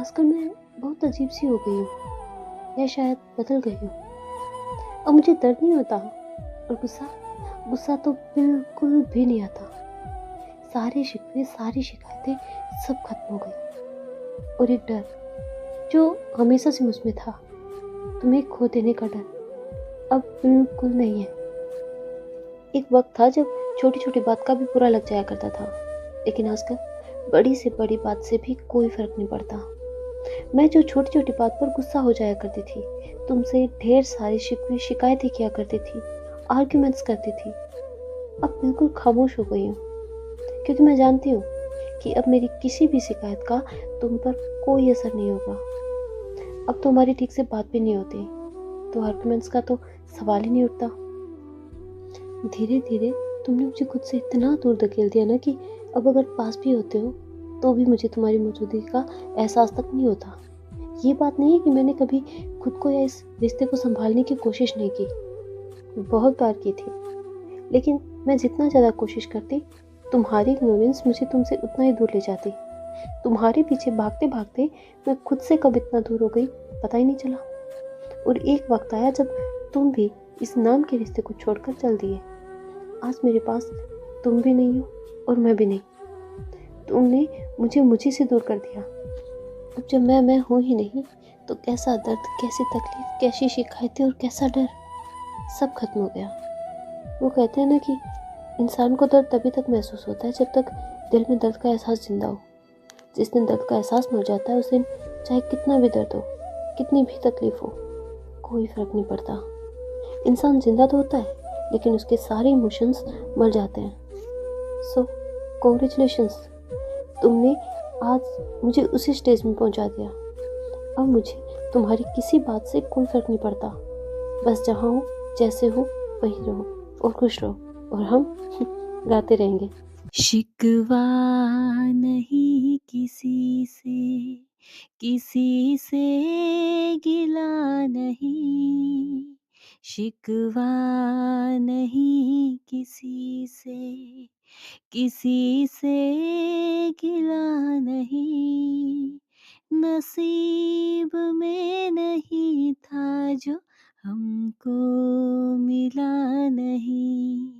आजकल मैं बहुत अजीब-सी हो गई हूँ या शायद बदल गई हूँ। अब मुझे दर्द नहीं होता और गुस्सा गुस्सा तो बिल्कुल भी नहीं आता। सारे शिकवे, सारी शिकायतें सब खत्म हो गई और एक डर जो हमेशा से मुझ में था, तुम्हें खो देने का डर, अब बिल्कुल नहीं है। एक वक़्त था जब छोटी-छोटी बात का भी बुरा लग जाया करता था, लेकिन आजकल बड़ी से बड़ी बात से भी कोई फ़र्क नहीं पड़ता। मैं जो छोटी-छोटी बात पर गुस्सा हो जाया करती थी, तुमसे ढेर सारी शिकवे शिकायतें किया करती थी, आर्ग्यूमेंट्स करती थी, अब बिल्कुल खामोश हो गई हूँ। क्योंकि मैं जानती हूँ कि अब मेरी किसी भी शिकायत का तुम पर कोई असर नहीं होगा। अब तो हमारी ठीक से बात भी नहीं होती, तो आर्ग्यूमेंट्स का तो सवाल ही नहीं उठता। धीरे-धीरे तुमने मुझे खुद से इतना दूर धकेल दिया ना कि अब अगर पास भी होते हो, तो भी मुझे तुम्हारी मौजूदगी का एहसास तक नहीं होता। ये बात नहीं है कि मैंने कभी खुद को या इस रिश्ते को सँभालने की कोशिश नहीं की, बहुत बार की थी। लेकिन मैं जितना ज़्यादा कोशिश करती, तुम्हारी इग्नोरेंस मुझे तुमसे उतना ही दूर ले जाती। तुम्हारे पीछे भागते-भागते मैं खुद से कब इतना दूर हो गई, पता ही नहीं चला। और एक वक़्त आया जब तुम भी इस नाम के रिश्ते को छोड़कर चल दिए। आज मेरे पास तुम भी नहीं हो और मैं भी नहीं। तुमने मुझे मुझी से दूर कर दिया। अब जब मैं हूँ ही नहीं, तो कैसा दर्द, कैसी तकलीफ़, कैसी शिकायतें और कैसा डर, सब खत्म हो गया। वो कहते हैं ना कि इंसान को दर्द तभी तक महसूस होता है जब तक दिल में दर्द का एहसास ज़िंदा हो। जिस दिन दर्द का एहसास मर जाता है उस दिन चाहे कितना भी दर्द हो, कितनी भी तकलीफ़ हो, कोई फ़र्क नहीं पड़ता। इंसान ज़िंदा तो होता है, लेकिन उसके सारे इमोशंस मर जाते हैं। सो कांग्रेचुलेशंस, तुमने आज मुझे उसी स्टेज में पहुंचा दिया। अब मुझे तुम्हारी किसी बात से कोई फ़र्क नहीं पड़ता। बस जहाँ हो, जैसे हो, वहीं रहो और खुश रहो और हम गाते रहेंगे। शिकवा नहीं किसी से गिला नहीं। शिकवा नहीं किसी से गिला नहीं। नसीब में नहीं था जो हमको मिला नहीं।